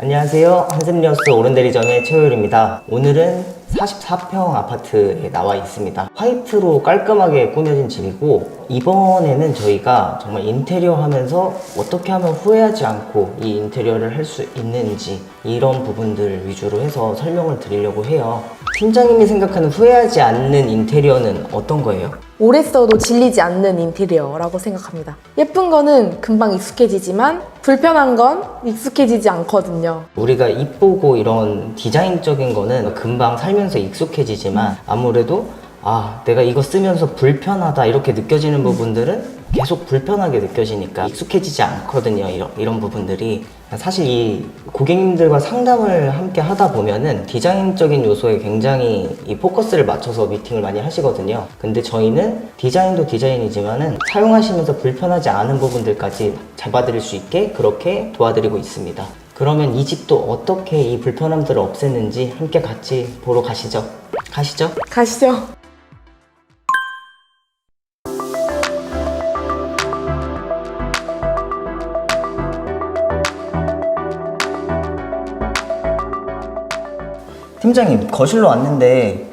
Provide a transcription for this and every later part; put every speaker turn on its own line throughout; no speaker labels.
안녕하세요. 한샘리어스 오른대리점의 최효율입니다. 오늘은 44평 아파트에 나와 있습니다. 화이트로 깔끔하게 꾸며진 집이고, 이번에는 저희가 정말 인테리어 하면서 어떻게 하면 후회하지 않고 이 인테리어를 할 수 있는지 이런 부분들 위주로 해서 설명을 드리려고 해요. 팀장님이 생각하는 후회하지 않는 인테리어는 어떤 거예요?
오래 써도 질리지 않는 인테리어라고 생각합니다. 예쁜 거는 금방 익숙해지지만 불편한 건 익숙해지지 않거든요.
우리가 이쁘고 이런 디자인적인 거는 금방 살면서 익숙해지지만 아무래도 내가 이거 쓰면서 불편하다 이렇게 느껴지는 부분들은 계속 불편하게 느껴지니까 익숙해지지 않거든요. 이런 부분들이 사실 이 고객님들과 상담을 함께 하다 보면은 디자인적인 요소에 굉장히 이 포커스를 맞춰서 미팅을 많이 하시거든요. 근데 저희는 디자인도 디자인이지만은 사용하시면서 불편하지 않은 부분들까지 잡아드릴 수 있게 그렇게 도와드리고 있습니다. 그러면 이 집도 어떻게 이 불편함들을 없앴는지 함께 같이 보러 가시죠. 가시죠. 팀장님, 거실로 왔는데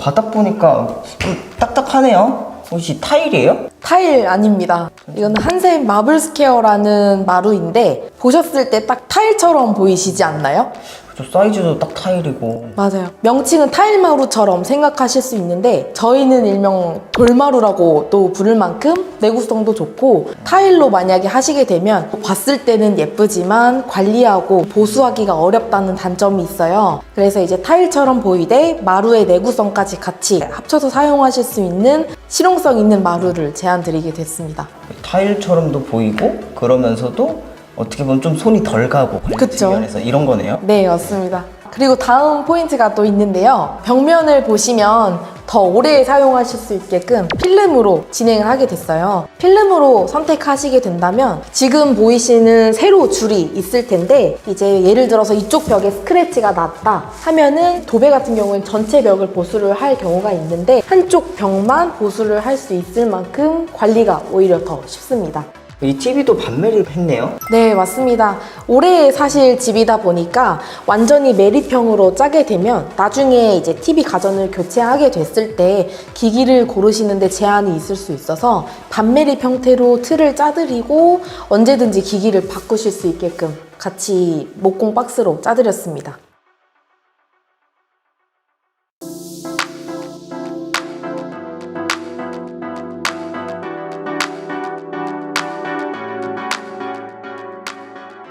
바닥 보니까 좀 딱딱하네요. 혹시 타일이에요?
타일 아닙니다. 이거는 한샘 마블스퀘어라는 마루인데 보셨을 때 딱 타일처럼 보이시지 않나요?
저 사이즈도 딱 타일이고.
맞아요. 명칭은 타일마루처럼 생각하실 수 있는데 저희는 일명 돌마루라고 또 부를 만큼 내구성도 좋고, 타일로 만약에 하시게 되면 봤을 때는 예쁘지만 관리하고 보수하기가 어렵다는 단점이 있어요. 그래서 이제 타일처럼 보이되 마루의 내구성까지 같이 합쳐서 사용하실 수 있는 실용성 있는 마루를 제안드리게 됐습니다.
타일처럼도 보이고 그러면서도 어떻게 보면 좀 손이 덜 가고
그쵸.
관리해서 이런 거네요.
네, 맞습니다. 그리고 다음 포인트가 또 있는데요. 벽면을 보시면 더 오래 사용하실 수 있게끔 필름으로 진행을 하게 됐어요. 필름으로 선택하시게 된다면 지금 보이시는 세로 줄이 있을 텐데, 이제 예를 들어서 이쪽 벽에 스크래치가 났다 하면은 도배 같은 경우는 전체 벽을 보수를 할 경우가 있는데 한쪽 벽만 보수를 할 수 있을 만큼 관리가 오히려 더 쉽습니다.
이 TV도 반매립했네요.
네, 맞습니다. 올해 사실 집이다 보니까 완전히 매립형으로 짜게 되면 나중에 이제 TV 가전을 교체하게 됐을 때 기기를 고르시는데 제한이 있을 수 있어서 반매립 형태로 틀을 짜드리고 언제든지 기기를 바꾸실 수 있게끔 같이 목공 박스로 짜드렸습니다.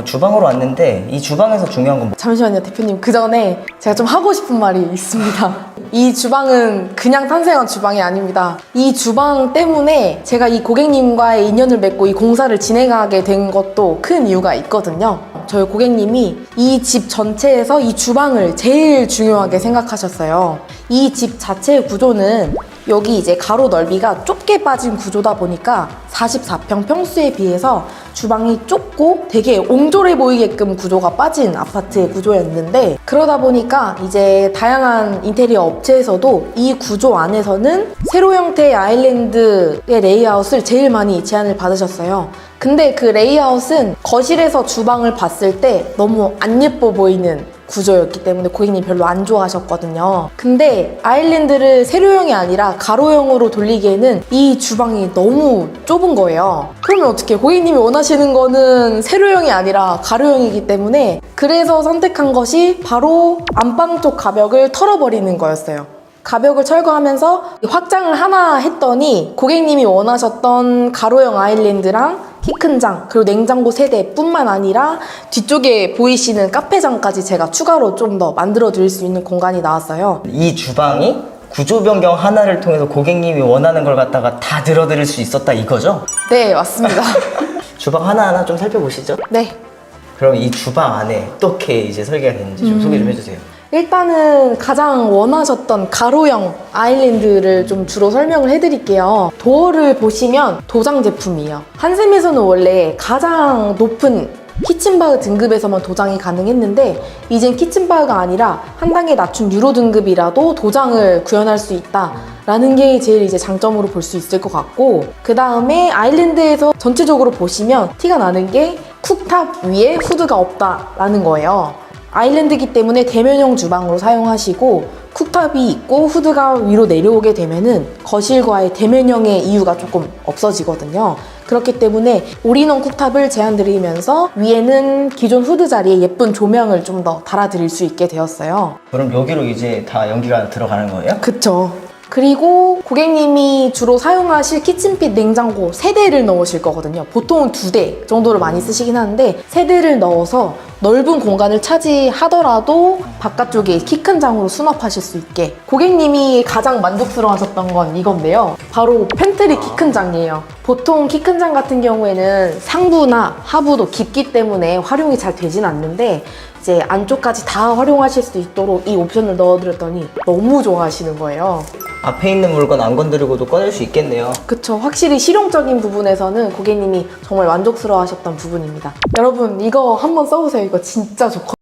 주방으로 왔는데 이 주방에서 중요한 건
잠시만요, 대표님. 그 전에 제가 좀 하고 싶은 말이 있습니다. 이 주방은 그냥 탄생한 주방이 아닙니다. 이 주방 때문에 제가 이 고객님과의 인연을 맺고 이 공사를 진행하게 된 것도 큰 이유가 있거든요. 저희 고객님이 이 집 전체에서 이 주방을 제일 중요하게 생각하셨어요. 이 집 자체의 구조는 여기 이제 가로 넓이가 좁게 빠진 구조다 보니까 44평 평수에 비해서 주방이 좁고 되게 옹졸해 보이게끔 구조가 빠진 아파트의 구조였는데, 그러다 보니까 이제 다양한 인테리어 업체에서도 이 구조 안에서는 세로 형태의 아일랜드의 레이아웃을 제일 많이 제안을 받으셨어요. 근데 그 레이아웃은 거실에서 주방을 봤을 때 너무 안 예뻐 보이는 구조였기 때문에 고객님이 별로 안 좋아하셨거든요. 근데 아일랜드를 세로형이 아니라 가로형으로 돌리기에는 이 주방이 너무 좁은 거예요. 그러면 어떻게, 고객님이 원하시는 거는 세로형이 아니라 가로형이기 때문에 그래서 선택한 것이 바로 안방 쪽 가벽을 털어버리는 거였어요. 가벽을 철거하면서 확장을 하나 했더니 고객님이 원하셨던 가로형 아일랜드랑 키 큰 장, 그리고 냉장고 세대뿐만 아니라 뒤쪽에 보이시는 카페장까지 제가 추가로 좀 더 만들어 드릴 수 있는 공간이 나왔어요.
이 주방이 구조 변경 하나를 통해서 고객님이 원하는 걸 갖다가 다 들어드릴 수 있었다 이거죠?
네, 맞습니다.
주방 하나하나 좀 살펴보시죠.
네.
그럼 이 주방 안에 어떻게 이제 설계가 됐는지 좀 소개 좀 해주세요.
일단은 가장 원하셨던 가로형 아일랜드를 좀 주로 설명을 해드릴게요. 도어를 보시면 도장 제품이에요. 한샘에서는 원래 가장 높은 키친바흐 등급에서만 도장이 가능했는데 이젠 키친바흐가 아니라 한 단계 낮춘 유로 등급이라도 도장을 구현할 수 있다라는 게 제일 이제 장점으로 볼 수 있을 것 같고, 그 다음에 아일랜드에서 전체적으로 보시면 티가 나는 게 쿡탑 위에 후드가 없다라는 거예요. 아일랜드이기 때문에 대면형 주방으로 사용하시고 쿡탑이 있고 후드가 위로 내려오게 되면은 거실과의 대면형의 이유가 조금 없어지거든요. 그렇기 때문에 올인원 쿡탑을 제안드리면서 위에는 기존 후드 자리에 예쁜 조명을 좀 더 달아드릴 수 있게 되었어요.
그럼 여기로 이제 다 연기가 들어가는 거예요?
그쵸. 그리고 고객님이 주로 사용하실 키친핏 냉장고 3대를 넣으실 거거든요. 보통은 2대 정도를 많이 쓰시긴 하는데 3대를 넣어서 넓은 공간을 차지하더라도 바깥쪽에 키 큰 장으로 수납하실 수 있게. 고객님이 가장 만족스러워하셨던 건 이건데요. 바로 팬트리 키 큰 장이에요. 보통 키 큰 장 같은 경우에는 상부나 하부도 깊기 때문에 활용이 잘 되진 않는데 이제 안쪽까지 다 활용하실 수 있도록 이 옵션을 넣어드렸더니 너무 좋아하시는 거예요.
앞에 있는 물건 안 건드리고도 꺼낼 수 있겠네요.
그쵸. 확실히 실용적인 부분에서는 고객님이 정말 만족스러워 하셨던 부분입니다. 여러분 이거 한번 써보세요. 이거 진짜 좋거든요.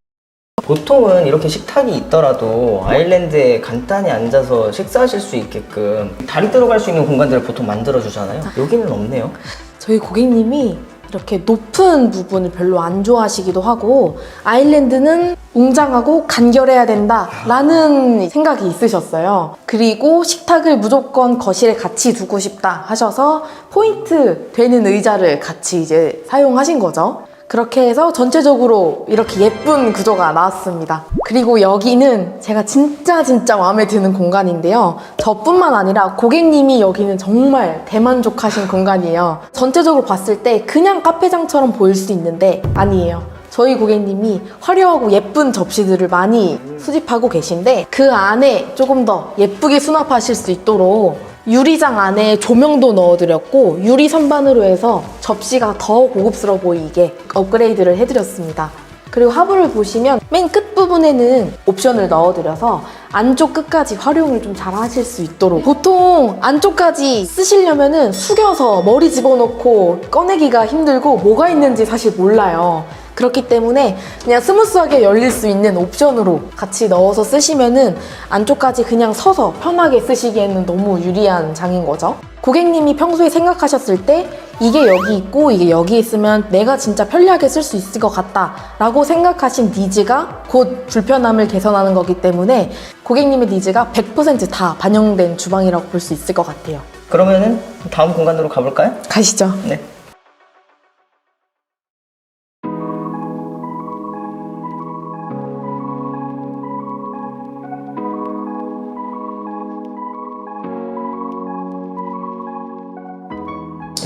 보통은 이렇게 식탁이 있더라도 아일랜드에 간단히 앉아서 식사하실 수 있게끔 다리 들어갈 수 있는 공간들을 보통 만들어주잖아요. 여기는 없네요.
저희 고객님이 이렇게 높은 부분을 별로 안 좋아하시기도 하고 아일랜드는 웅장하고 간결해야 된다라는 생각이 있으셨어요. 그리고 식탁을 무조건 거실에 같이 두고 싶다 하셔서 포인트 되는 의자를 같이 이제 사용하신 거죠. 그렇게 해서 전체적으로 이렇게 예쁜 구조가 나왔습니다. 그리고 여기는 제가 진짜 마음에 드는 공간인데요. 저뿐만 아니라 고객님이 여기는 정말 대만족하신 공간이에요. 전체적으로 봤을 때 그냥 카페장처럼 보일 수 있는데 아니에요. 저희 고객님이 화려하고 예쁜 접시들을 많이 수집하고 계신데 그 안에 조금 더 예쁘게 수납하실 수 있도록 유리장 안에 조명도 넣어드렸고 유리 선반으로 해서 접시가 더 고급스러워 보이게 업그레이드를 해드렸습니다. 그리고 하부를 보시면 맨 끝부분에는 옵션을 넣어드려서 안쪽 끝까지 활용을 좀 잘 하실 수 있도록. 보통 안쪽까지 쓰시려면은 숙여서 머리 집어넣고 꺼내기가 힘들고 뭐가 있는지 사실 몰라요. 그렇기 때문에 그냥 스무스하게 열릴 수 있는 옵션으로 같이 넣어서 쓰시면은 안쪽까지 그냥 서서 편하게 쓰시기에는 너무 유리한 장인 거죠. 고객님이 평소에 생각하셨을 때 이게 여기 있고 이게 여기 있으면 내가 진짜 편리하게 쓸 수 있을 것 같다 라고 생각하신 니즈가 곧 불편함을 개선하는 거기 때문에 고객님의 니즈가 100% 다 반영된 주방이라고 볼 수 있을 것 같아요.
그러면은 다음 공간으로 가볼까요?
가시죠.
네.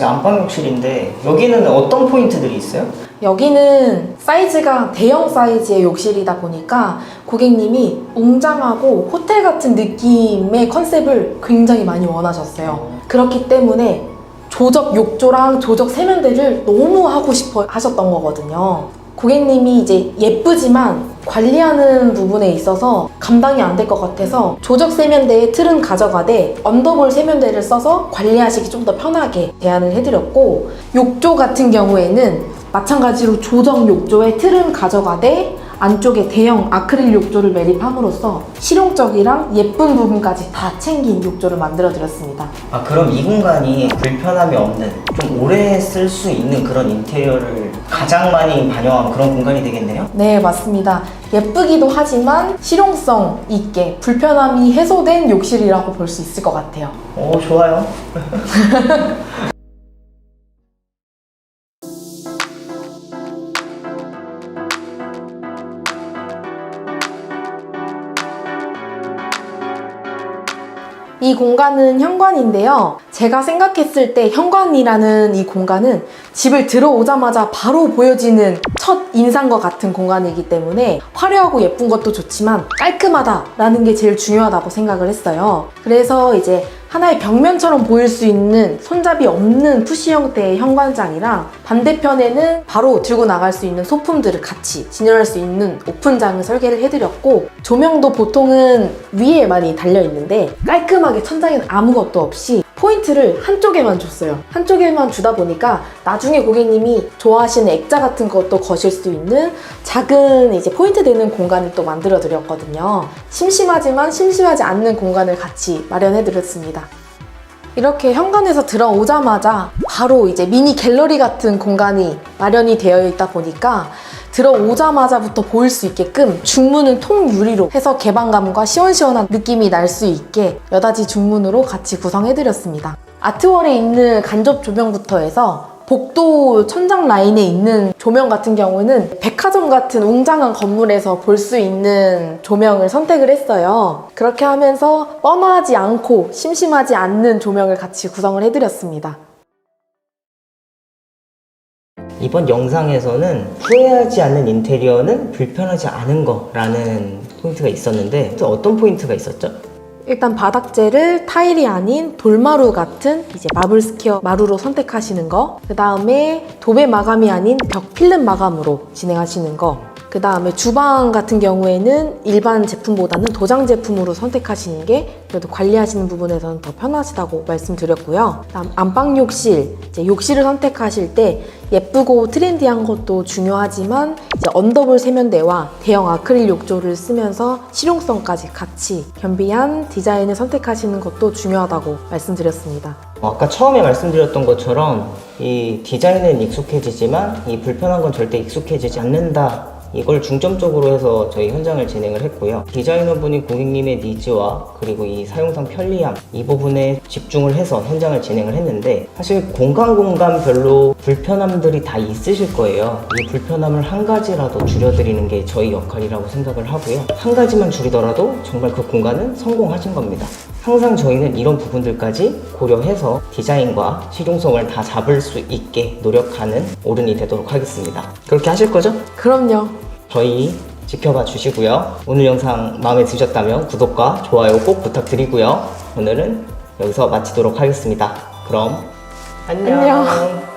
안방욕실인데 여기는 어떤 포인트들이 있어요?
여기는 사이즈가 대형 사이즈의 욕실이다 보니까 고객님이 웅장하고 호텔 같은 느낌의 컨셉을 굉장히 많이 원하셨어요. 그렇기 때문에 조적 욕조랑 조적 세면대를 너무 하고 싶어 하셨던 거거든요. 고객님이 이제 예쁘지만 관리하는 부분에 있어서 감당이 안 될 것 같아서 조적 세면대의 틀은 가져가되 언더볼 세면대를 써서 관리하시기 좀 더 편하게 제안을 해드렸고, 욕조 같은 경우에는 마찬가지로 조적 욕조의 틀은 가져가되 안쪽에 대형 아크릴 욕조를 매립함으로써 실용적이랑 예쁜 부분까지 다 챙긴 욕조를 만들어드렸습니다.
아, 그럼 이 공간이 불편함이 없는 좀 오래 쓸 수 있는 그런 인테리어를 가장 많이 반영한 그런 공간이 되겠네요?
네, 맞습니다. 예쁘기도 하지만 실용성 있게 불편함이 해소된 욕실이라고 볼 수 있을 것 같아요.
오, 좋아요.
이 공간은 현관인데요. 제가 생각했을 때 현관이라는 이 공간은 집을 들어오자마자 바로 보여지는 첫 인상과 같은 공간이기 때문에 화려하고 예쁜 것도 좋지만 깔끔하다라는 게 제일 중요하다고 생각을 했어요. 그래서 이제 하나의 벽면처럼 보일 수 있는 손잡이 없는 푸시 형태의 현관장이랑 반대편에는 바로 들고 나갈 수 있는 소품들을 같이 진열할 수 있는 오픈장을 설계를 해드렸고, 조명도 보통은 위에 많이 달려있는데 깔끔하게 천장에는 아무것도 없이 포인트를 한쪽에만 줬어요. 한쪽에만 주다 보니까 나중에 고객님이 좋아하시는 액자 같은 것도 거실 수 있는 작은 이제 포인트 되는 공간을 또 만들어 드렸거든요. 심심하지만 심심하지 않는 공간을 같이 마련해 드렸습니다. 이렇게 현관에서 들어오자마자 바로 이제 미니 갤러리 같은 공간이 마련이 되어 있다 보니까 들어오자마자부터 보일 수 있게끔 중문은 통유리로 해서 개방감과 시원시원한 느낌이 날 수 있게 여닫이 중문으로 같이 구성해드렸습니다. 아트월에 있는 간접 조명부터 해서 복도 천장 라인에 있는 조명 같은 경우는 백화점 같은 웅장한 건물에서 볼 수 있는 조명을 선택을 했어요. 그렇게 하면서 뻔하지 않고 심심하지 않는 조명을 같이 구성을 해드렸습니다.
이번 영상에서는 후회하지 않는 인테리어는 불편하지 않은 거라는 포인트가 있었는데 또 어떤 포인트가 있었죠?
일단 바닥재를 타일이 아닌 돌마루 같은 이제 마블 스퀘어 마루로 선택하시는 거, 그 다음에 도배 마감이 아닌 벽 필름 마감으로 진행하시는 거, 그 다음에 주방 같은 경우에는 일반 제품보다는 도장 제품으로 선택하시는 게 그래도 관리하시는 부분에서는 더 편하시다고 말씀드렸고요. 다음 안방 욕실, 이제 욕실을 선택하실 때 예쁘고 트렌디한 것도 중요하지만 이제 언더볼 세면대와 대형 아크릴 욕조를 쓰면서 실용성까지 같이 겸비한 디자인을 선택하시는 것도 중요하다고 말씀드렸습니다.
아까 처음에 말씀드렸던 것처럼 이 디자인은 익숙해지지만 이 불편한 건 절대 익숙해지지 않는다, 이걸 중점적으로 해서 저희 현장을 진행을 했고요. 디자이너분이 고객님의 니즈와 그리고 이 사용상 편리함, 이 부분에 집중을 해서 현장을 진행을 했는데, 사실 공간별로 불편함들이 다 있으실 거예요. 이 불편함을 한 가지라도 줄여드리는 게 저희 역할이라고 생각을 하고요. 한 가지만 줄이더라도 정말 그 공간은 성공하신 겁니다. 항상 저희는 이런 부분들까지 고려해서 디자인과 실용성을 다 잡을 수 있게 노력하는 오른이 되도록 하겠습니다. 그렇게 하실 거죠?
그럼요.
저희 지켜봐 주시고요. 오늘 영상 마음에 드셨다면 구독과 좋아요 꼭 부탁드리고요. 오늘은 여기서 마치도록 하겠습니다. 그럼 안녕.